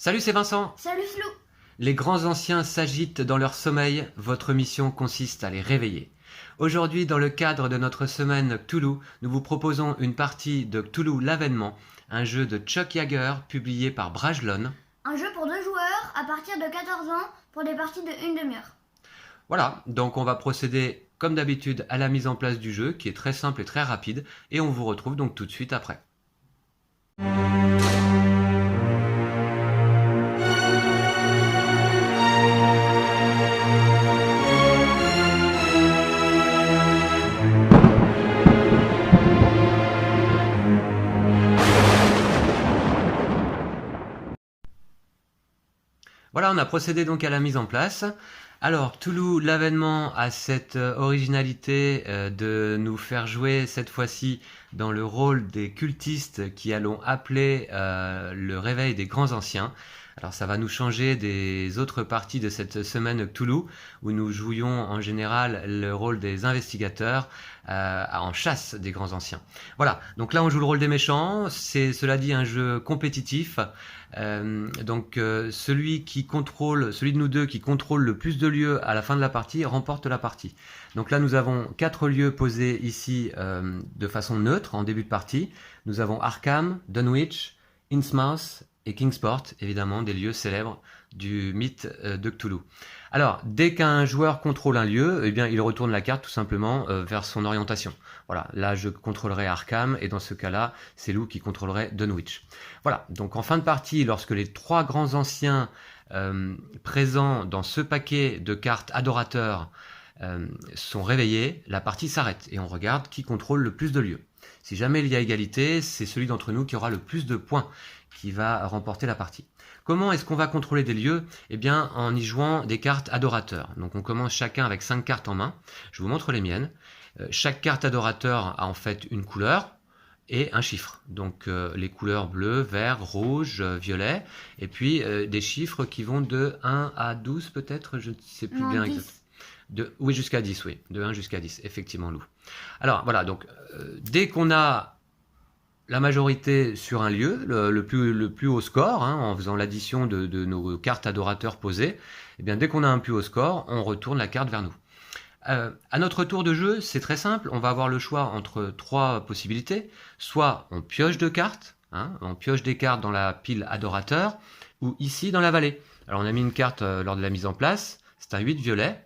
Salut, c'est Vincent. Salut Flou. Les grands anciens s'agitent dans leur sommeil, votre mission consiste à les réveiller. Aujourd'hui, dans le cadre de notre semaine Cthulhu, nous vous proposons une partie de Cthulhu l'Avènement, un jeu de Chuck Yeager publié par Brajlon. Un jeu pour 2 joueurs à partir de 14 ans pour des parties de 1 demi-heure. Voilà, donc on va procéder comme d'habitude à la mise en place du jeu qui est très simple et très rapide et on vous retrouve donc tout de suite après. Voilà, on a procédé donc à la mise en place. Alors, Cthulhu l'Avènement a cette originalité de nous faire jouer cette fois-ci dans le rôle des cultistes qui allons appeler le réveil des grands anciens. Alors ça va nous changer des autres parties de cette semaine Cthulhu, où nous jouions en général le rôle des investigateurs en chasse des grands anciens. Voilà, donc là on joue le rôle des méchants, c'est cela dit un jeu compétitif. Celui de nous deux qui contrôle le plus de lieux à la fin de la partie remporte la partie. Donc là nous avons 4 lieux posés ici de façon neutre en début de partie. Nous avons Arkham, Dunwich, Innsmouth et Kingsport, évidemment des lieux célèbres du mythe de Cthulhu. Alors, dès qu'un joueur contrôle un lieu, eh bien, il retourne la carte tout simplement vers son orientation. Voilà, là je contrôlerai Arkham et dans ce cas-là, c'est Lou qui contrôlerait Dunwich. Voilà, donc en fin de partie, lorsque les 3 grands anciens présents dans ce paquet de cartes adorateurs sont réveillés, la partie s'arrête et on regarde qui contrôle le plus de lieux. Si jamais il y a égalité, c'est celui d'entre nous qui aura le plus de points qui va remporter la partie. Comment est-ce qu'on va contrôler des lieux? Eh bien, en y jouant des cartes adorateurs. Donc on commence chacun avec 5 cartes en main. Je vous montre les miennes. Chaque carte adorateur a en fait une couleur et un chiffre. Donc les couleurs bleu, vert, rouge, violet. Et puis des chiffres qui vont de 1 à 12 peut-être, je ne sais plus bien exactement. Oui, jusqu'à 10, oui. De 1 jusqu'à 10, effectivement, Lou. Alors voilà, donc dès qu'on a la majorité sur un lieu, le plus haut score, en faisant l'addition de nos cartes adorateurs posées, eh bien, dès qu'on a un plus haut score, on retourne la carte vers nous. À notre tour de jeu, c'est très simple, on va avoir le choix entre 3 possibilités. Soit on pioche 2 cartes, on pioche des cartes dans la pile adorateur, ou ici dans la vallée. Alors on a mis une carte lors de la mise en place, c'est un 8 violet,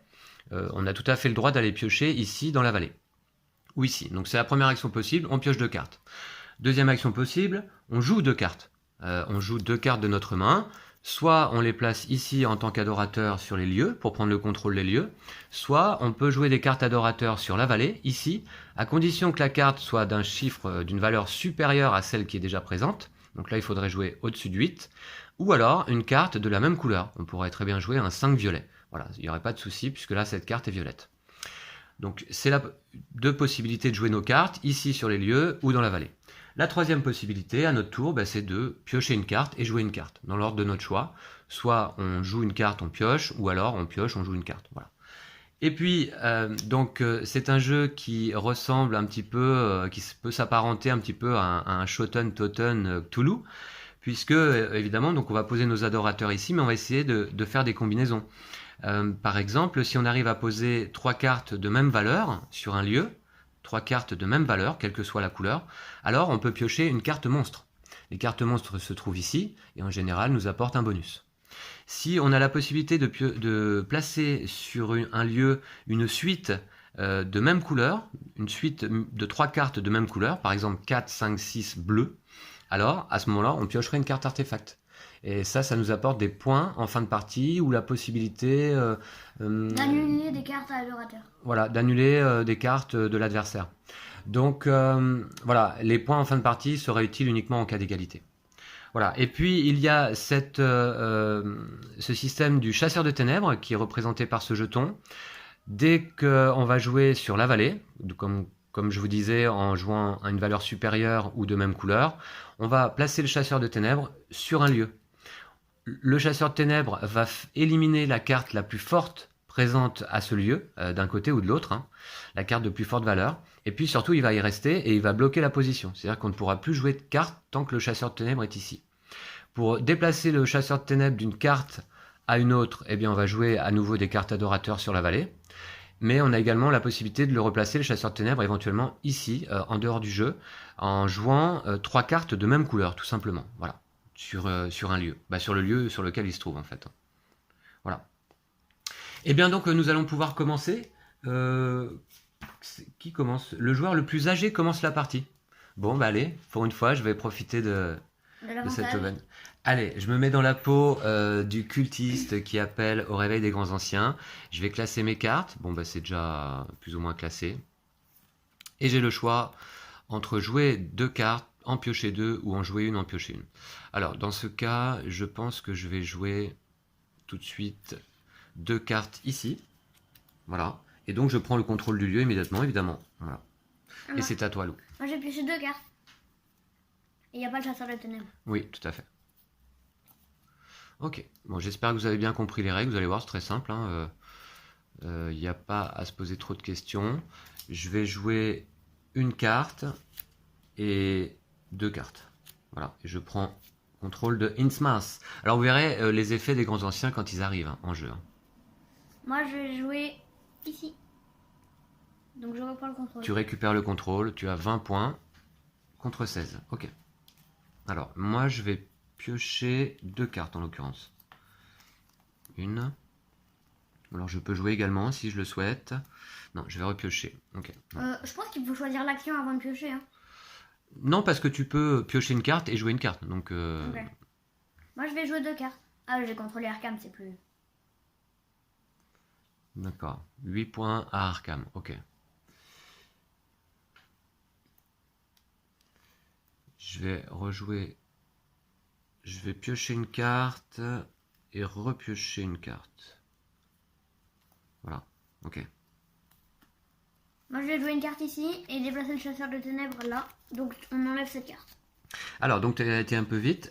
on a tout à fait le droit d'aller piocher ici dans la vallée. Ou ici, donc c'est la première action possible, on pioche 2 cartes. Deuxième action possible, on joue 2 cartes. On joue 2 cartes de notre main. Soit on les place ici en tant qu'adorateur sur les lieux, pour prendre le contrôle des lieux. Soit on peut jouer des cartes adorateurs sur la vallée, ici, à condition que la carte soit d'un chiffre, d'une valeur supérieure à celle qui est déjà présente. Donc là, il faudrait jouer au-dessus de 8. Ou alors une carte de la même couleur. On pourrait très bien jouer un 5 violet. Voilà, il n'y aurait pas de souci, puisque là, cette carte est violette. Donc c'est 2 possibilités de jouer nos cartes, ici sur les lieux ou dans la vallée. La troisième possibilité, à notre tour, c'est de piocher une carte et jouer une carte, dans l'ordre de notre choix. Soit on joue une carte, on pioche, ou alors on pioche, on joue une carte. Voilà. Et puis, c'est un jeu qui ressemble un petit peu, qui peut s'apparenter un petit peu à un Shoten Toten Cthulhu, puisque, évidemment, donc on va poser nos adorateurs ici, mais on va essayer de faire des combinaisons. Par exemple, si on arrive à poser 3 cartes de même valeur sur un lieu, 3 cartes de même valeur, quelle que soit la couleur, alors on peut piocher une carte monstre. Les cartes monstres se trouvent ici, et en général nous apportent un bonus. Si on a la possibilité de placer sur un lieu une suite de même couleur, une suite de 3 cartes de même couleur, par exemple 4, 5, 6 bleu, alors à ce moment-là on piocherait une carte artefact. Et ça nous apporte des points en fin de partie ou la possibilité d'annuler des cartes adorateurs. Voilà, d'annuler des cartes de l'adversaire. Donc voilà, les points en fin de partie seraient utiles uniquement en cas d'égalité. Voilà, et puis il y a ce système du chasseur de ténèbres qui est représenté par ce jeton. Dès qu'on va jouer sur la vallée, comme je vous disais, en jouant à une valeur supérieure ou de même couleur, on va placer le chasseur de ténèbres sur un lieu. Le chasseur de ténèbres va éliminer la carte la plus forte présente à ce lieu, d'un côté ou de l'autre, la carte de plus forte valeur, et puis surtout il va y rester et il va bloquer la position, c'est-à-dire qu'on ne pourra plus jouer de carte tant que le chasseur de ténèbres est ici. Pour déplacer le chasseur de ténèbres d'une carte à une autre, eh bien, on va jouer à nouveau des cartes adorateurs sur la vallée. Mais on a également la possibilité de le replacer, le chasseur de ténèbres, éventuellement ici, en dehors du jeu, en jouant 3 cartes de même couleur, tout simplement. Voilà, sur un lieu. Sur le lieu sur lequel il se trouve, en fait. Voilà. Et bien donc, nous allons pouvoir commencer. Qui commence? Le joueur le plus âgé commence la partie. Bon, allez, pour une fois, je vais profiter de cette aubaine. Allez, je me mets dans la peau du cultiste qui appelle au réveil des grands anciens. Je vais classer mes cartes. Bon, c'est déjà plus ou moins classé. Et j'ai le choix entre jouer 2 cartes, en piocher 2 ou en jouer une, en piocher une. Alors, dans ce cas, je pense que je vais jouer tout de suite 2 cartes ici. Voilà. Et donc, je prends le contrôle du lieu immédiatement, évidemment. Voilà. Et c'est à toi, Lou. Moi, j'ai pioché 2 cartes. Et il n'y a pas le chasseur de ténèbres. Oui, tout à fait. Ok. Bon, j'espère que vous avez bien compris les règles. Vous allez voir, c'est très simple. Il n'y a pas à se poser trop de questions. Je vais jouer une carte et 2 cartes. Voilà. Et je prends contrôle de Innsmouth. Alors, vous verrez les effets des grands anciens quand ils arrivent en jeu. Moi, je vais jouer ici. Donc, je reprends le contrôle. Tu récupères le contrôle. Tu as 20 points contre 16. Ok. Alors, moi, je vais piocher 2 cartes en l'occurrence. Une. Alors, je peux jouer également si je le souhaite. Non, je vais repiocher. Ok. Je pense qu'il faut choisir l'action avant de piocher. Hein. Non, parce que tu peux piocher une carte et jouer une carte. Donc, Ok. Moi, je vais jouer 2 cartes. Ah, j'ai contrôlé Arkham, c'est plus... D'accord. 8 points à Arkham. Ok. Je vais rejouer. Je vais piocher une carte et repiocher une carte. Voilà. Ok. Moi, je vais jouer une carte ici et déplacer le chasseur de ténèbres là. Donc, on enlève cette carte. Alors, donc, tu as été un peu vite.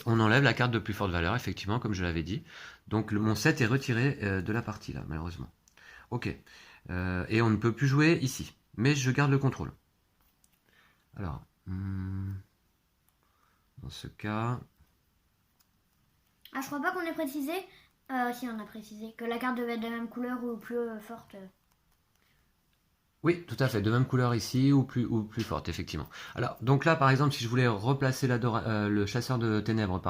On enlève la carte de plus forte valeur, effectivement, comme je l'avais dit. Donc, mon set est retiré de la partie, là, malheureusement. Ok. Et on ne peut plus jouer ici. Mais je garde le contrôle. Alors, dans ce cas... Ah, je crois pas qu'on ait précisé... si, on a précisé que la carte devait être de la même couleur ou plus forte. Oui, tout à fait, de même couleur ici ou plus forte, effectivement. Alors, donc là, par exemple, si je voulais replacer le chasseur de ténèbres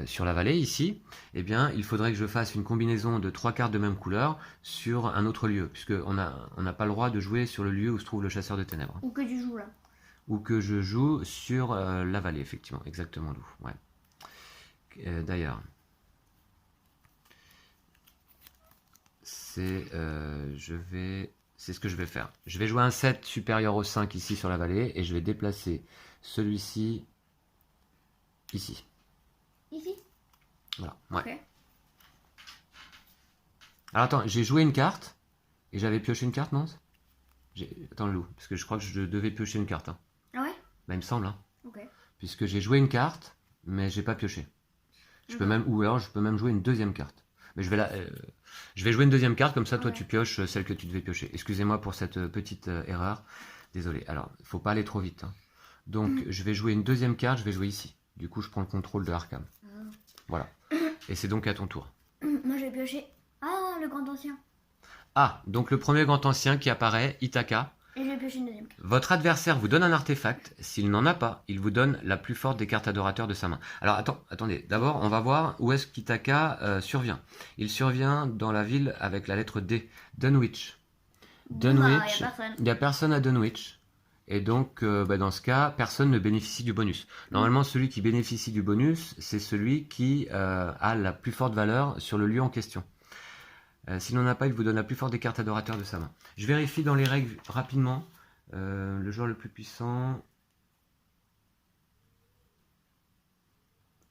sur la vallée, ici, eh bien, il faudrait que je fasse une combinaison de 3 cartes de même couleur sur un autre lieu, puisqu'on n'a pas le droit de jouer sur le lieu où se trouve le chasseur de ténèbres. Ou que tu joues là. Ou que je joue sur la vallée, effectivement, exactement, Lou. Ouais. D'ailleurs, c'est ce que je vais faire. Je vais jouer un 7 supérieur au 5 ici sur la vallée et je vais déplacer celui-ci ici. Ici? Voilà, ouais. Ok. Alors attends, j'ai joué une carte et j'avais pioché une carte, non? Attends, Lou, parce que je crois que je devais piocher une carte. Hein. Ah ouais? Il me semble. Hein. Ok. Puisque j'ai joué une carte, mais j'ai pas pioché. Ou alors je peux même jouer une deuxième carte. Mais je vais jouer une deuxième carte, comme ça toi tu pioches celle que tu devais piocher. Excusez-moi pour cette petite erreur. Désolé. Alors, il ne faut pas aller trop vite. Hein. Donc, je vais jouer une deuxième carte, je vais jouer ici. Du coup, je prends le contrôle de Arkham. Voilà. Et c'est donc à ton tour. Moi, je vais piocher. Ah, le grand ancien. Ah, donc le premier grand ancien qui apparaît, Itaka. Et je vais piocher une deuxième carte. Votre adversaire vous donne un artefact. S'il n'en a pas, il vous donne la plus forte des cartes adorateurs de sa main. Alors, attendez. D'abord, on va voir où est-ce qu'Itaka survient. Il survient dans la ville avec la lettre D. Dunwich. Dunwich. Il n'y a personne à Dunwich. Et donc, dans ce cas, personne ne bénéficie du bonus. Normalement, celui qui bénéficie du bonus, c'est celui qui a la plus forte valeur sur le lieu en question. S'il n'en a pas, il vous donne la plus forte des cartes adorateurs de sa main. Je vérifie dans les règles rapidement. Le joueur le plus puissant...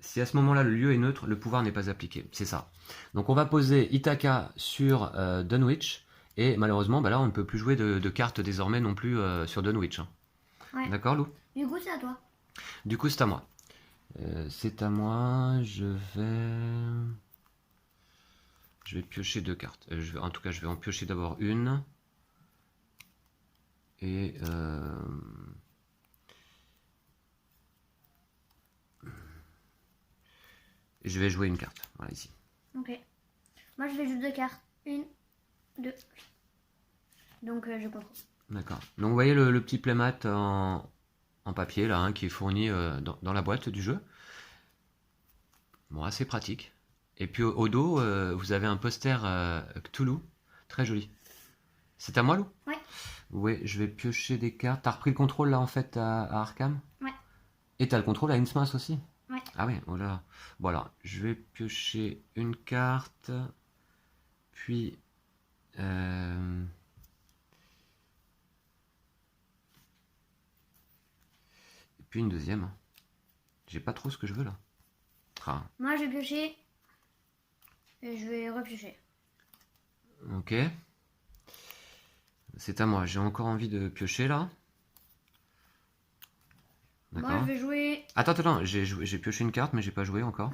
Si à ce moment-là le lieu est neutre, le pouvoir n'est pas appliqué. C'est ça. Donc on va poser Itaka sur Dunwich. Et malheureusement, là on ne peut plus jouer de cartes désormais non plus sur Dunwich. Hein. Ouais. D'accord, Lou? Du coup, c'est à toi. Du coup, c'est à moi. C'est à moi. Je vais piocher 2 cartes. En tout cas, je vais en piocher d'abord une. Et... je vais jouer une carte. Voilà, ici. Ok. Moi, je vais jouer 2 cartes. 1, 2. Donc, je contrôle. D'accord. Donc, vous voyez le petit playmat en papier, là, hein, qui est fourni dans la boîte du jeu. Bon, assez pratique. Et puis, au dos, vous avez un poster Cthulhu. Très joli. C'est à moi, Lou? Ouais. Oui, je vais piocher des cartes. T'as repris le contrôle, là, en fait, à Arkham? Ouais. Et t'as le contrôle à Innsmouth aussi? Ouais. Ah oui, oh là. Bon, alors, je vais piocher une carte. Puis... Et puis une deuxième. J'ai pas trop ce que je veux, là. Ah, Moi, je vais piocher. Et je vais repiocher. ok. C'est à moi. J'ai encore envie de piocher, là. Moi, D'accord. je vais jouer. Attends. J'ai pioché une carte, mais j'ai pas joué encore.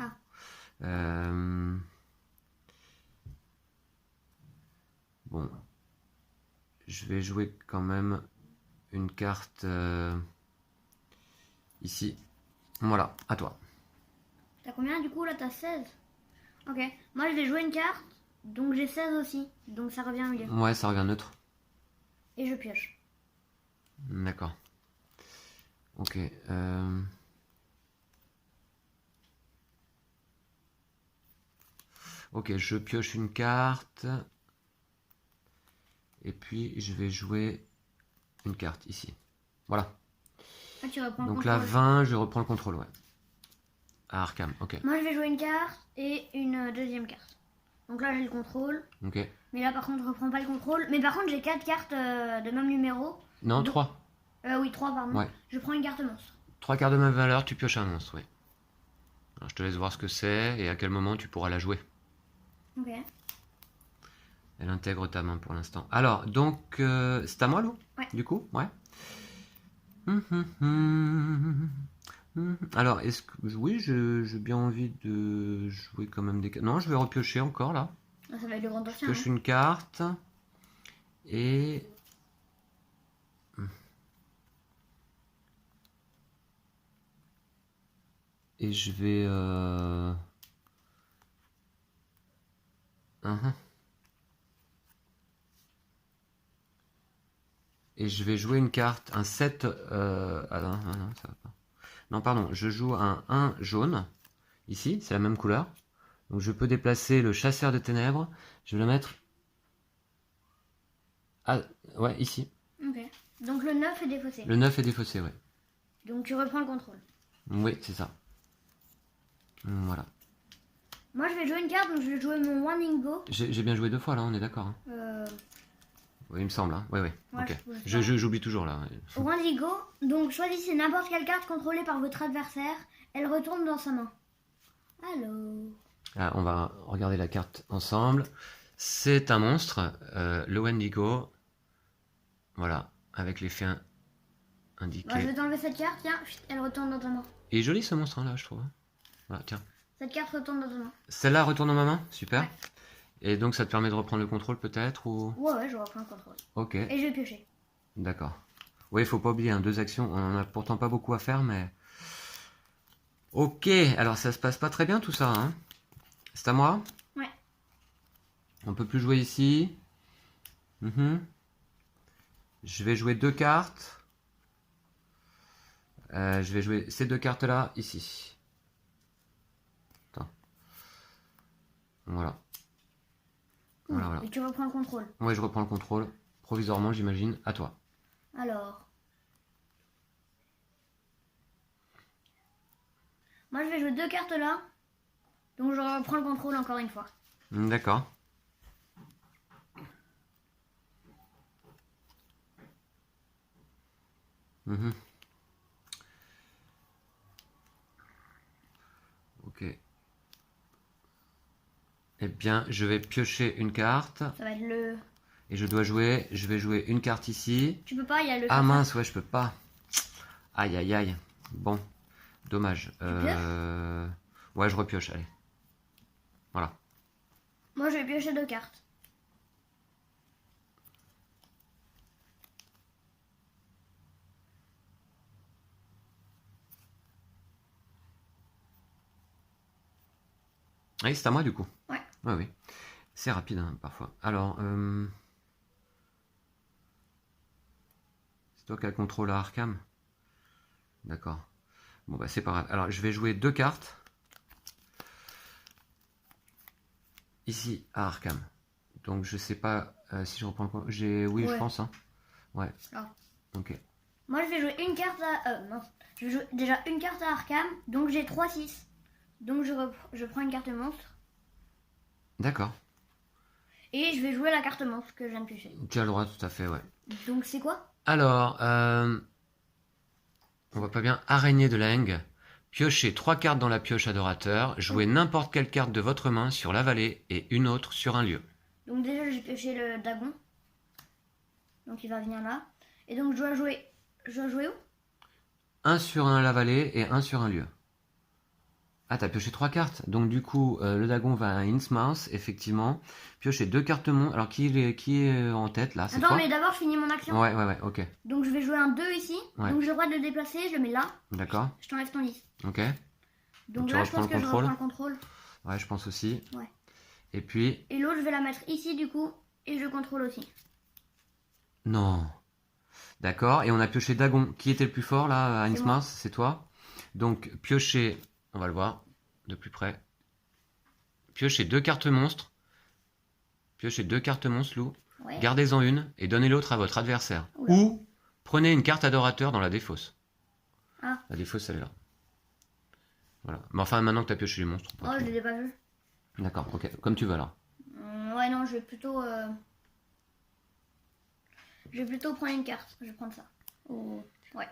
Ah. Bon. Je vais jouer quand même une carte ici. Voilà, à toi. T'as combien du coup là? T'as 16. Ok. Moi, je vais jouer une carte. Donc, j'ai 16 aussi. Donc, ça revient au milieu. Ouais, ça revient neutre. Et je pioche. D'accord. Ok. Ok, je pioche une carte. Et puis, je vais jouer une carte ici. Voilà. Ah, tu reprends le Donc contrôle. là, 20, je reprends le contrôle, ouais. À Arkham, ok. Moi, je vais jouer une carte et une deuxième carte. Donc là, j'ai le contrôle. Ok. Mais là, par contre, je reprends pas le contrôle. Mais par contre, j'ai 4 cartes de même numéro. Non, Donc- 3. Oui, 3, pardon. Ouais. Je prends une carte monstre. 3 cartes de même valeur, tu pioches un monstre, oui. Alors, je te laisse voir ce que c'est et à quel moment tu pourras la jouer. Ok. Elle intègre ta main pour l'instant. Alors, donc, c'est à moi, Lou? Ouais. Du coup, ouais. Alors, est-ce que... Oui, j'ai bien envie de jouer quand même des cartes. Non, je vais repiocher encore, là. Ah, ça va être le grand Je ancien. pioche Hein. une carte. Et... Et je vais... Et je vais jouer une carte, un 7... Ah non, ça va pas. Non, pardon, je joue un 1 jaune. Ici, c'est la même couleur. Donc je peux déplacer le chasseur de ténèbres. Je vais le mettre... Ah, ouais, ici. Ok. Donc le 9 est défaussé. Le 9 est défaussé, ouais. Donc tu reprends le contrôle. Oui, c'est ça. Voilà. Moi, je vais jouer une carte, donc je vais jouer mon One Go. J'ai bien joué 2 fois, là, on est d'accord. Hein. Oui, il me semble. Hein. Oui. Ouais, Ok. je sais pas. J'oublie toujours, là. One Go, donc choisissez n'importe quelle carte contrôlée par votre adversaire. Elle retourne dans sa main. Allô. Ah, on va regarder la carte ensemble. C'est un monstre, le Wendigo. Voilà, avec l'effet indiqué. Bah, je vais t'enlever cette carte, tiens, elle retourne dans ta main. Il est joli ce monstre là, je trouve. Voilà, tiens. Cette carte retourne dans ta main. Celle-là retourne dans ma main, super. Ouais. Et donc ça te permet de reprendre le contrôle peut-être ou... Ouais, je reprends le contrôle. Ok, Et je vais piocher. d'accord. Oui, il faut pas oublier, hein, 2 actions. On en a pourtant pas beaucoup à faire, mais... Ok, alors ça se passe pas très bien tout ça. Hein. C'est à moi? Ouais. On peut plus jouer ici. Je vais jouer 2 cartes. Je vais jouer ces 2 cartes là, ici. Attends. Voilà. Voilà. Et tu reprends le contrôle. Ouais, je reprends le contrôle. Provisoirement, j'imagine. À toi. Alors. Moi, je vais jouer 2 cartes là. Donc je reprends le contrôle encore une fois. D'accord. Ok. Eh bien, je vais piocher une carte. Ça va être le... Et je vais jouer une carte ici. Tu peux pas, il y a le... Ah mince, ouais, je peux pas. Aïe, aïe, aïe. Bon, dommage. Ouais, je repioche, allez. Voilà. Moi, je vais piocher 2 cartes. Oui, c'est à moi du coup. Ouais. Ouais, oui. C'est rapide hein, parfois. Alors, c'est toi qui as le contrôle à Arkham. D'accord. Bon bah c'est pas grave. Alors je vais jouer 2 cartes. Ici à Arkham. Donc je sais pas si je reprends le contrôle. Oui, Ouais. je pense. Hein. Ouais. Ah. Ok. Moi, je vais jouer une carte à... non. Je vais jouer déjà une carte à Arkham, donc j'ai 3-6. Donc je prends une carte monstre. D'accord. Et je vais jouer la carte monstre que je viens de piocher. Tu as le droit, tout à fait, ouais. Donc c'est quoi? Alors, on voit pas bien. Araignée de Leng. Piochez 3 cartes dans la pioche adorateur. Jouez n'importe quelle carte de votre main sur la vallée et une autre sur un lieu. Donc déjà, j'ai pioché le dragon. Donc il va venir là. Et donc je dois jouer où? Un sur un la vallée et un sur un lieu. Ah, t'as pioché 3 cartes. Donc du coup, le dragon va à Innsmouth, effectivement. Piocher 2 cartes monde. Alors qui est en tête là? C'est Attends, toi? mais d'abord je finis mon action. Ouais, ok. Donc je vais jouer un 2 ici. Ouais. Donc j'ai le droit de le déplacer, je le mets là. D'accord. Je t'enlève ton lys. Ok. Donc tu là, je reprends pense le que je contrôle. reprends le contrôle. Ouais, je pense aussi. Ouais. Et puis... Et l'autre, je vais la mettre ici du coup. Et je contrôle aussi. Non. D'accord. Et on a pioché Dagon. Qui était le plus fort là à C'est moi. Innsmouth? C'est toi. Donc piocher... On va le voir de plus près. Piocher 2 cartes monstres. Piochez 2 cartes monstres, Lou. Ouais. Gardez-en une et donnez l'autre à votre adversaire. Oula. Ou prenez une carte adorateur dans la défausse. Ah. La défausse, elle est là. Voilà. Mais enfin, maintenant que tu as pioché les monstres. Oh, je l'ai pas vu. D'accord, ok. Comme tu veux alors. Ouais, non, je vais plutôt... Je vais plutôt prendre une carte. Je vais prendre ça. Oh. Ouais.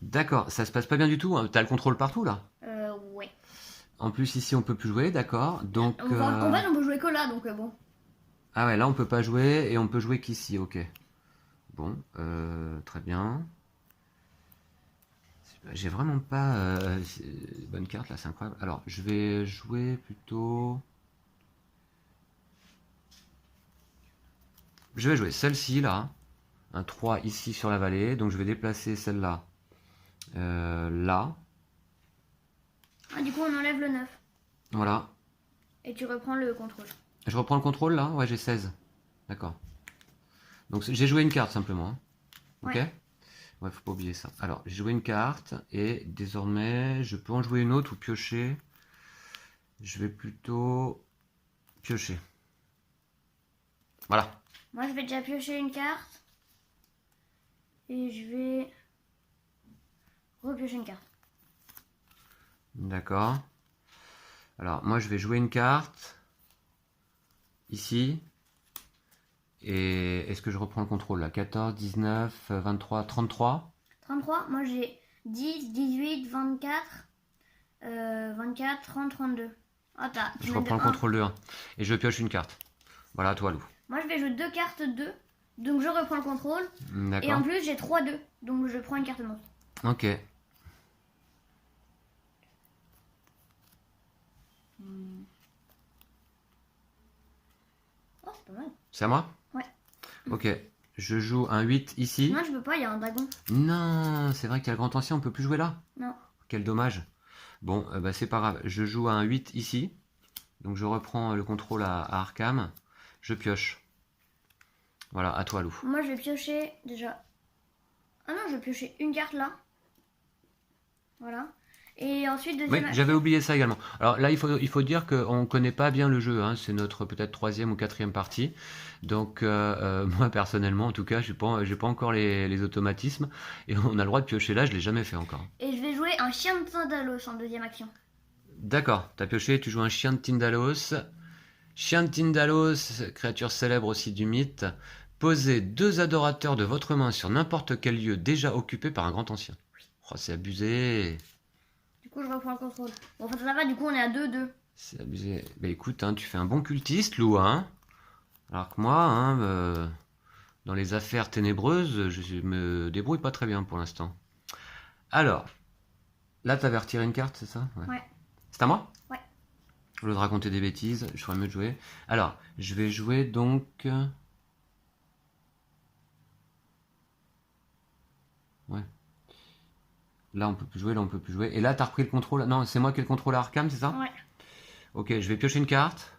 D'accord, ça se passe pas bien du tout. Hein. T'as le contrôle partout là. Ouais. En plus, ici, on peut plus jouer, d'accord. Donc. En fait, on peut jouer que là, donc bon. Ah ouais, là, on peut pas jouer et on peut jouer qu'ici, ok. Bon, très bien. J'ai vraiment pas bonne carte là, c'est incroyable. Alors, je vais jouer plutôt. Je vais jouer celle-ci là. Un 3 ici sur la vallée. Donc, je vais déplacer celle-là là. Ah, du coup, on enlève le 9. Voilà. Et tu reprends le contrôle. Je reprends le contrôle là. Ouais, j'ai 16. D'accord. Donc, j'ai joué une carte simplement. Hein. Ok. Ouais, faut pas oublier ça. Alors, j'ai joué une carte et désormais, je peux en jouer une autre ou piocher. Je vais plutôt piocher. Voilà. Moi, je vais déjà piocher une carte. Et je vais repiocher une carte. D'accord. Alors, moi, je vais jouer une carte. Ici. Et est-ce que je reprends le contrôle là? 14, 19, 23, 33. 33, moi j'ai 10, 18, 24, 24, 30, 32. Ah, Je reprends le contrôle de 1. Et je pioche une carte. Voilà, à toi, Lou. Moi je vais jouer 2 cartes 2. Donc je reprends le contrôle. Et en D'accord. plus j'ai 3-2. Donc je prends une carte monstre. Ok. Oh, c'est pas mal. C'est à moi? Ouais. Ok. Je joue un 8 ici. Non, je peux pas, il y a un dragon. Non, c'est vrai qu'il y a le grand ancien, on peut plus jouer là. Non. Quel dommage. Bon, bah, c'est pas grave. Je joue un 8 ici. Donc je reprends le contrôle à Arkham. Je pioche. Voilà, à toi, Lou. Moi je vais piocher déjà. Ah non, je vais piocher une carte là. Voilà. Et ensuite Oui, deuxième. j'avais oublié ça également. Alors là, il faut dire qu'on ne connaît pas bien le jeu. Hein. C'est notre peut-être 3e ou 4e partie. Donc moi, personnellement, en tout cas, j'ai pas encore les automatismes. Et on a le droit de piocher là, je l'ai jamais fait encore. Et je vais jouer un chien de Tindalos en deuxième action. D'accord, t'as pioché, tu joues un chien de Tindalos. Chien de Tindalos, créature célèbre aussi du mythe. Posez 2 adorateurs de votre main sur n'importe quel lieu déjà occupé par un grand ancien. Oh, c'est abusé. Du coup, je reprends le contrôle. Bon, enfin, ça va, du coup, on est à 2-2. C'est abusé. Bah écoute, hein, tu fais un bon cultiste, Lou, hein. Alors que moi, hein, dans les affaires ténébreuses, je me débrouille pas très bien pour l'instant. Alors, là, t'avais retiré une carte, c'est ça? Ouais. C'est à moi? Ouais. Au lieu de raconter des bêtises, je ferais mieux de jouer. Alors, je vais jouer donc... Ouais. Là, on peut plus jouer, là, on peut plus jouer. Et là, t'as repris le contrôle. Non, c'est moi qui ai le contrôle à Arkham, c'est ça? Ouais. Ok, je vais piocher une carte.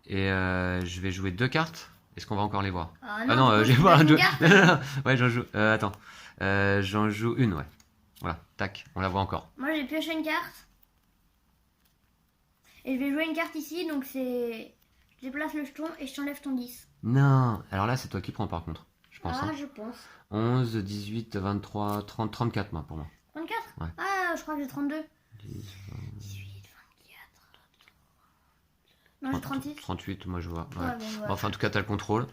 Et je vais jouer 2 cartes. Est-ce qu'on va encore les voir? Ah Ah non, j'ai tu pas pioches deux. une carte. Non, non, non. Ouais, j'en joue. Attends. J'en joue une, ouais. Voilà, tac, on la voit encore. Moi, j'ai pioché une carte. Et je vais jouer une carte ici, donc c'est... Je déplace le jeton et je t'enlève ton 10. Non, alors là, c'est toi qui prends par contre. Je pense. Ah, Hein. je pense. 11, 18, 23, 30, 34, moi, pour moi. 34 Ouais. Ah, je crois que j'ai 32. 10, 18, 24... Non, j'ai 36. 38, moi, je vois. Ouais. Ouais, bon, ouais. Bon, enfin, en tout cas, t'as le contrôle.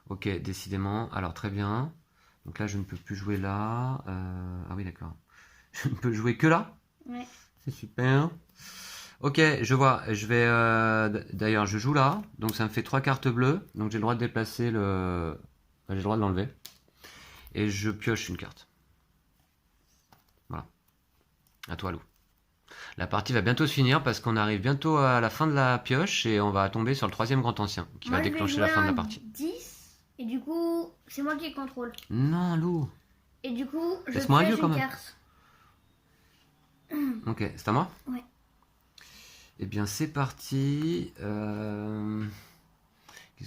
Ok, décidément. Alors, très bien. Donc là, je ne peux plus jouer là. Ah oui, d'accord. Je ne peux jouer que là. Ouais. C'est super. Ok, je vois. Je vais. D'ailleurs, je joue là. Donc ça me fait 3 cartes bleues. Donc j'ai le droit de déplacer le. J'ai le droit de l'enlever. Et je pioche une carte. Voilà. À toi, Lou. La partie va bientôt se finir parce qu'on arrive bientôt à la fin de la pioche et on va tomber sur le 3e grand ancien qui Moi, va je vais déclencher jouer la fin de la un partie. 10. Et du coup, c'est moi qui contrôle. Non, Lou. Et du coup, je Laisse-moi un pioche lieu, quand une même. carte. Ok, c'est à moi? Ouais. Eh bien, c'est parti. Qu'est-ce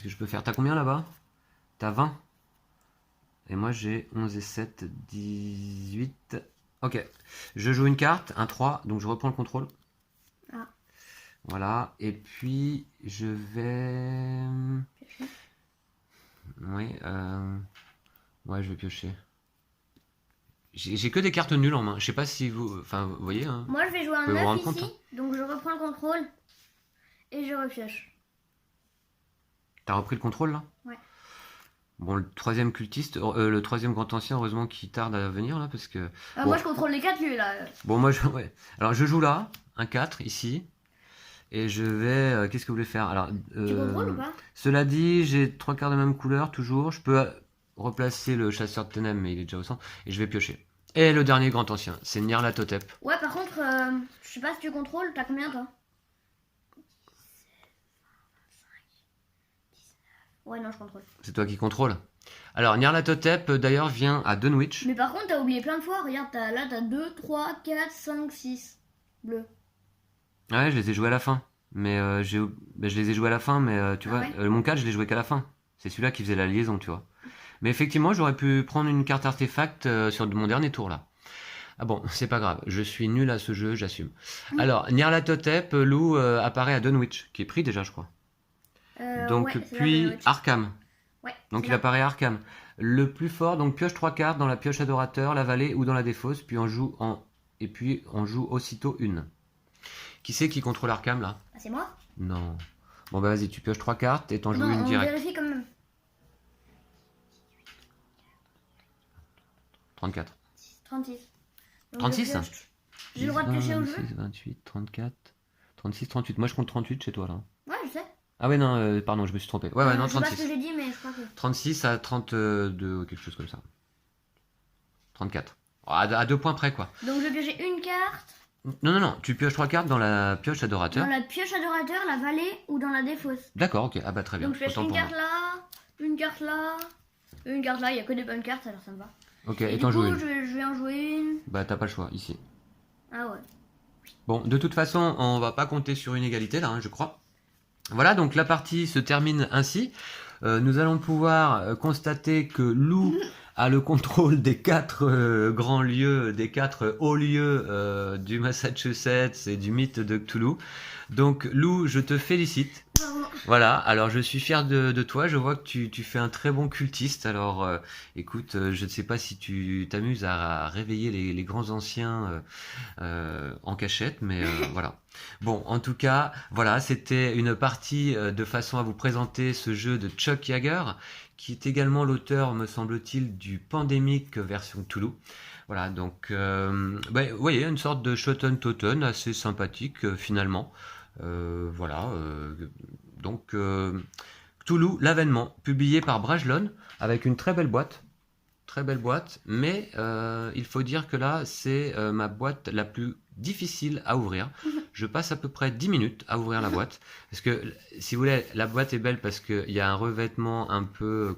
que je peux faire? T'as combien là-bas? T'as 20. Et moi, j'ai 11 et 7, 18. Ok. Je joue une carte, un 3, donc je reprends le contrôle. Ah. Voilà. Et puis, je vais... Piocher. Oui. Ouais, je vais piocher. J'ai que des cartes nulles en main. Je sais pas si vous... Enfin, vous voyez, hein. Moi, je vais jouer un Vous vous 9 rendre ici. compte, hein. Donc, je reprends le contrôle. Et je repioche. T'as repris le contrôle, là? Ouais. Bon, le 3e cultiste, le 3e grand ancien, heureusement qu'il tarde à venir, là, parce que... Bon. Moi, je contrôle les 4 lieux, là. Bon, moi, ouais. Alors, je joue là, un 4, ici. Et je vais... qu'est-ce que vous voulez faire? Alors, Tu contrôles ou pas? cela dit, j'ai 3 cartes de même couleur, toujours. Je peux replacer le chasseur de ténèbres, mais il est déjà au centre. Et je vais piocher. Et le dernier grand ancien, c'est Nyarlathotep. Ouais, par contre, je sais pas si tu contrôles. T'as combien, toi? Ouais, non, je contrôle. C'est toi qui contrôle. Alors, Nyarlathotep, d'ailleurs, vient à Dunwich. Mais par contre, t'as oublié plein de fois. Regarde, là, t'as 2, 3, 4, 5, 6 bleus. Ouais, je les ai joués à la fin. Mais je les ai joués à la fin, mais tu Ah vois, ouais. mon 4, je l'ai joué qu'à la fin. C'est celui-là qui faisait la liaison, tu vois. Mais effectivement, j'aurais pu prendre une carte artefact sur mon dernier tour, là. Ah bon, c'est pas grave. Je suis nul à ce jeu, j'assume. Alors, Nyarlathotep, Lou, apparaît à Dunwich, qui est pris déjà, je crois. Donc, ouais, c'est là, puis Dunwich. Arkham. Ouais, Donc, c'est il là. apparaît à Arkham. Le plus fort, donc pioche 3 cartes dans la pioche adorateur, la vallée ou dans la défausse, puis et puis on joue aussitôt une. Qui c'est qui contrôle Arkham, là? Ah, c'est moi? Non. Bon, bah vas-y, tu pioches 3 cartes et t'en joues Non, une on direct. vérifie quand même. 34. 36. Donc, 36? je pioche. J'ai le droit de piocher au jeu? 26, 28, 34, 36, 38. Moi, je compte 38 chez toi, là. Ouais, je sais. Ah ouais, non, pardon, je me suis trompé. Ouais, non, Je sais pas ce que 36. j'ai dit, mais je crois que... 36 à 32, quelque chose comme ça. 34. À 2 points près, quoi. Donc, je vais piocher une carte Non, tu pioches 3 cartes dans la pioche adorateur. dans la pioche adorateur, la vallée ou dans la défausse. D'accord, ok. Ah bah très bien. Donc, je pioche Autant une pour carte moi. là, une carte là, une carte là. Il y a que des bonnes cartes, alors ça me va. Ok, Et et du t'en coup, joues une. je vais en jouer une. Bah t'as pas le choix, ici. Ah ouais. Bon, de toute façon, on va pas compter sur une égalité, là, hein, je crois. Voilà, donc la partie se termine ainsi. Nous allons pouvoir constater que Lou a le contrôle des 4 grands lieux, des 4 hauts lieux du Massachusetts et du mythe de Cthulhu. Donc Lou, je te félicite. Bravo. Voilà, alors je suis fier de toi, je vois que tu fais un très bon cultiste. Alors écoute, je ne sais pas si tu t'amuses à réveiller les grands anciens en cachette, mais voilà. Bon, en tout cas, voilà, c'était une partie de façon à vous présenter ce jeu de Chuck Yeager, qui est également l'auteur, me semble-t-il, du Pandemic version Cthulhu. Voilà, donc, vous voyez, une sorte de Shoten Toten assez sympathique finalement. Voilà, donc Cthulhu, l'avènement, publié par Brajlon, avec une très belle boîte, mais il faut dire que là, c'est ma boîte la plus difficile à ouvrir. Je passe à peu près 10 minutes à ouvrir la boîte, parce que, si vous voulez, la boîte est belle parce qu'il y a un revêtement un peu,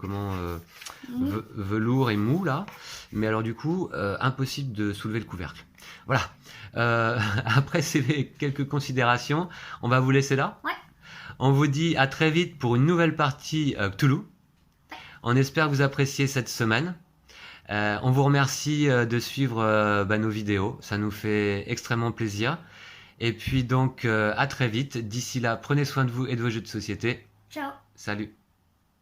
velours et mou, là, mais alors du coup, impossible de soulever le couvercle. Voilà. Après ces quelques considérations, on va vous laisser là. Ouais. On vous dit à très vite pour une nouvelle partie Cthulhu. Ouais. On espère que vous appréciez cette semaine. On vous remercie de suivre nos vidéos. Ça nous fait extrêmement plaisir. Et puis donc à très vite. D'ici là, prenez soin de vous et de vos jeux de société. Ciao. Salut.